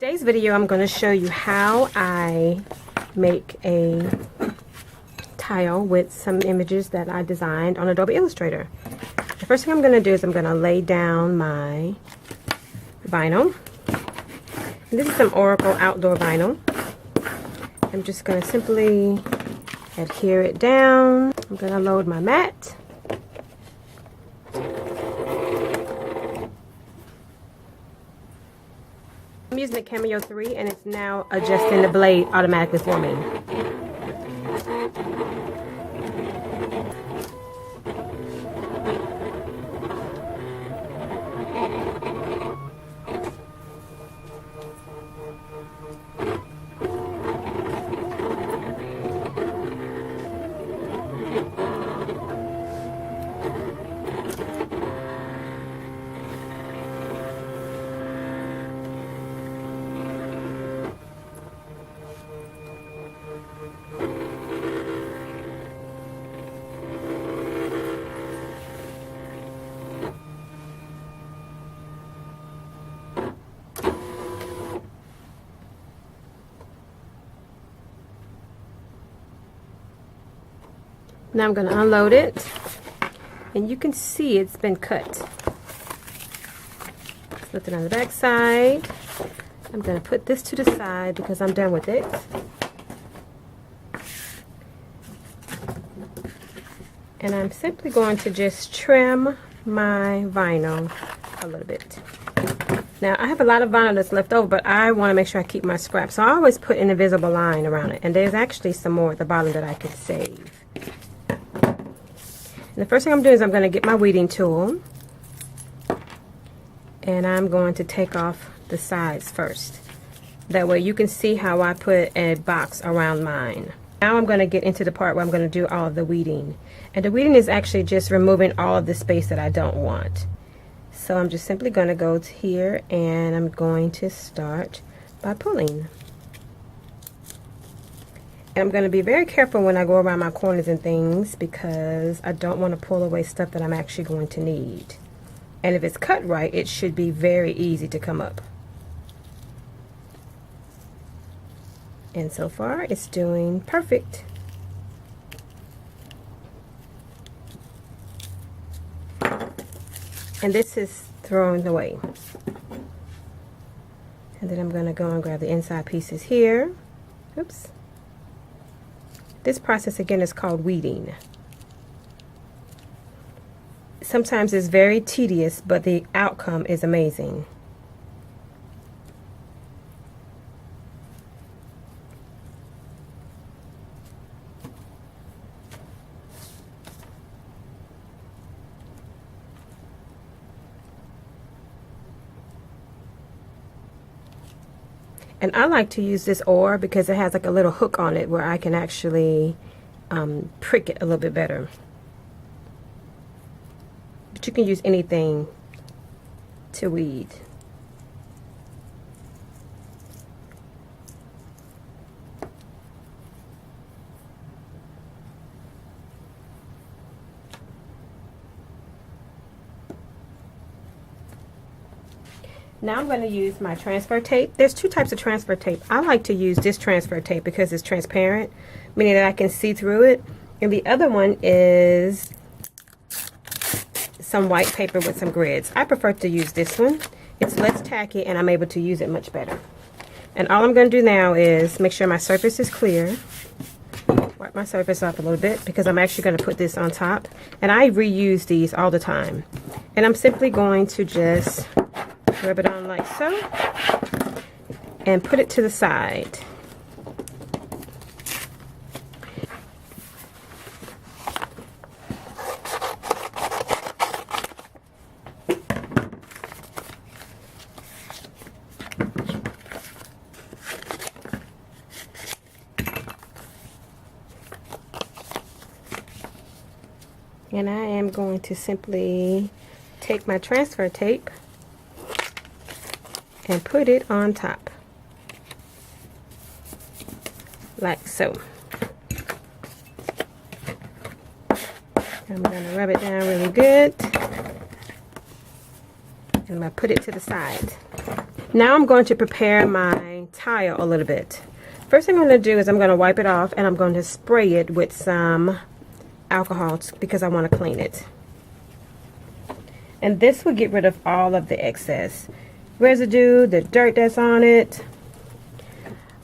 Today's video, I'm going to show you how I make a tile with some images that I designed on Adobe Illustrator. The first thing I'm going to do is I'm going to lay down my vinyl. And this is some Oracle outdoor vinyl. I'm just going to simply adhere it down. I'm going to load my mat. I'm using the Cameo 3 and it's now adjusting the blade automatically for me. Now I'm going to unload it, and you can see it's been cut. Flip it on the back side. I'm going to put this to the side because I'm done with it. And I'm simply going to just trim my vinyl a little bit. Now I have a lot of vinyl that's left over, but I want to make sure I keep my scraps. So I always put an invisible line around it, and there's actually some more at the bottom that I could save. And the first thing I'm doing is I'm going to get my weeding tool, and I'm going to take off the sides first. That way you can see how I put a box around mine. Now I'm going to get into the part where I'm going to do all of the weeding. And the weeding is actually just removing all of the space that I don't want. So I'm just simply going to go to here, and I'm going to start by pulling. And I'm going to be very careful when I go around my corners and things because I don't want to pull away stuff that I'm actually going to need. And if it's cut right, it should be very easy to come up. And so far, it's doing perfect. And this is thrown away. And then I'm going to go and grab the inside pieces here. Oops. This process again is called weeding. Sometimes it's very tedious, but the outcome is amazing. And I like to use this oar because it has like a little hook on it where I can actually prick it a little bit better. But you can use anything to weed. Now I'm going to use my transfer tape. There's two types of transfer tape. I like to use this transfer tape because it's transparent, meaning that I can see through it. And the other one is some white paper with some grids. I prefer to use this one. It's less tacky and I'm able to use it much better. And all I'm going to do now is make sure my surface is clear. Wipe my surface off a little bit because I'm actually going to put this on top. And I reuse these all the time. And I'm simply going to just rub it on like so and put it to the side. And I am going to simply take my transfer tape and put it on top like so. I'm going to rub it down really good, and I'm going to put it to the side. Now I'm going to prepare my tile a little bit. First thing I'm going to do is I'm going to wipe it off, and I'm going to spray it with some alcohol because I want to clean it. And this will get rid of all of the excess residue, the dirt that's on it.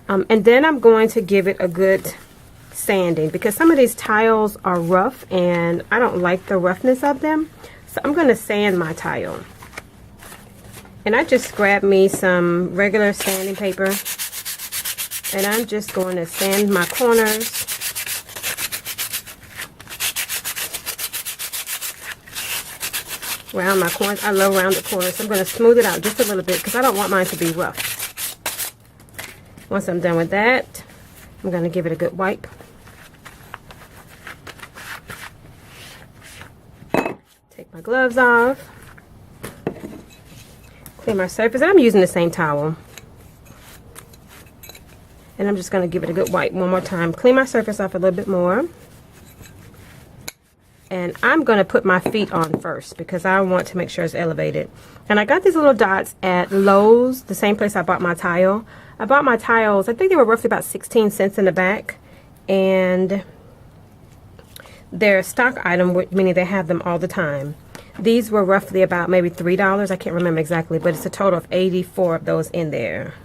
And then I'm going to give it a good sanding because some of these tiles are rough and I don't like the roughness of them. So I'm going to sand my tile. And I just grabbed me some regular sanding paper, and I'm just going to sand my corners. Round my corners. I love rounded corners. So I'm going to smooth it out just a little bit because I don't want mine to be rough. Once I'm done with that, I'm going to give it a good wipe. Take my gloves off. Clean my surface. I'm using the same towel. And I'm just going to give it a good wipe one more time. Clean my surface off a little bit more. And I'm going to put my feet on first because I want to make sure it's elevated. And I got these little dots at Lowe's, the same place I bought my tile. I bought my tiles, I think they were roughly about 16 cents in the back. And they're a stock item, meaning they have them all the time. These were roughly about maybe $3. I can't remember exactly, but it's a total of 84 of those in there.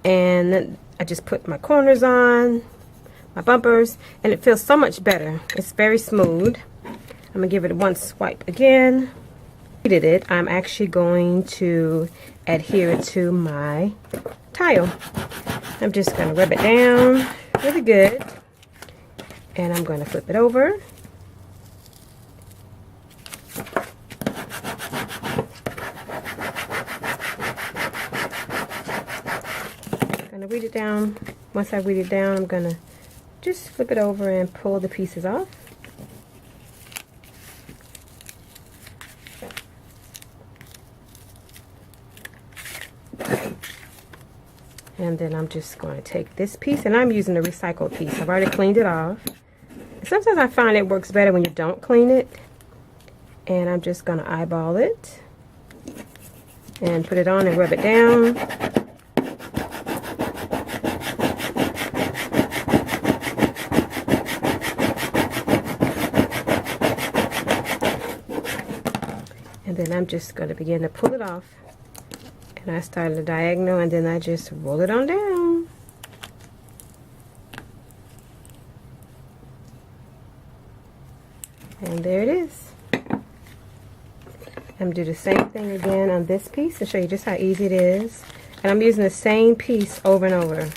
And I just put my corners on, my bumpers, and it feels so much better. It's very smooth. I'm gonna give it one swipe again. Did it. I'm actually going to adhere it to my tile. I'm just gonna rub it down really good, and I'm going to flip it over. Weed it down. Once I weed it down, I'm gonna just flip it over and pull the pieces off. And then I'm just going to take this piece, and I'm using the recycled piece. I've already cleaned it off. Sometimes I find it works better when you don't clean it. And I'm just going to eyeball it and put it on and rub it down. And then I'm just going to begin to pull it off. And I start at a diagonal, and then I just roll it on down. And there it is. I'm going to do the same thing again on this piece to show you just how easy it is. And I'm using the same piece over and over.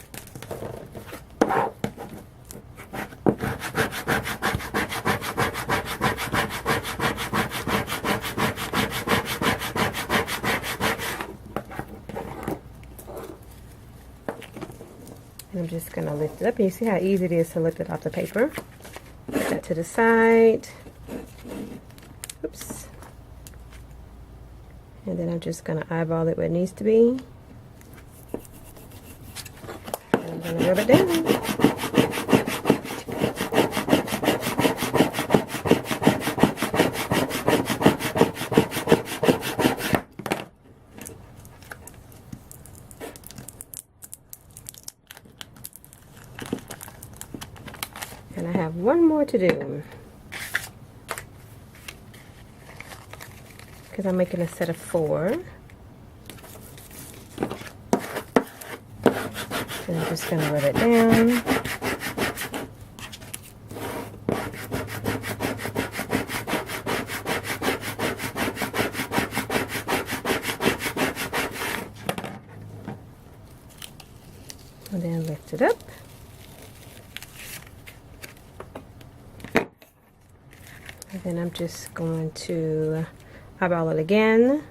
I'm just going to lift it up, and you see how easy it is to lift it off the paper. Put that to the side. Oops. And then I'm just going to eyeball it where it needs to be. And I'm going to rub it down. And I have one more to do because I'm making a set of 4. And I'm just going to rub it down. And then lift it up. And then I'm just going to eyeball it again.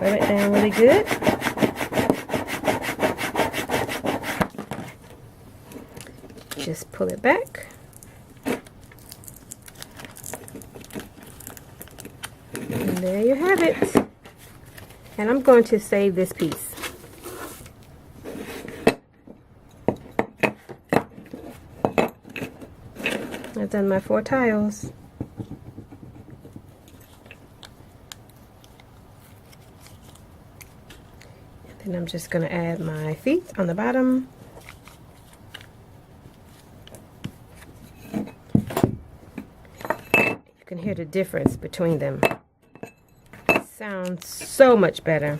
Rub it down really good. Just pull it back. And there you have it. And I'm going to save this piece. I've done my 4 tiles. And then I'm just going to add my feet on the bottom. You can hear the difference between them. It sounds so much better.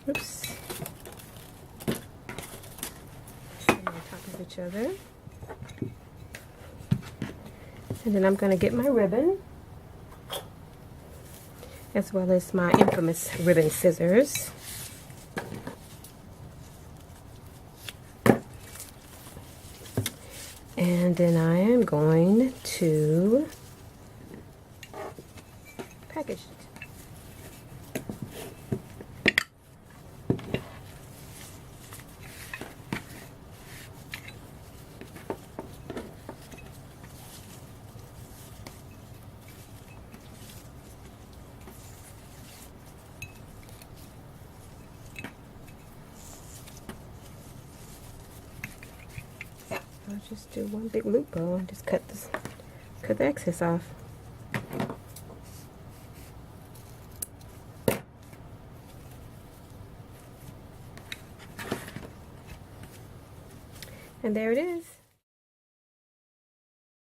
Oops. On top of each other. And then I'm going to get my ribbon, as well as my infamous ribbon scissors. And then I am going to package it. I'll just do one big loop bow and just cut the excess off. And there it is.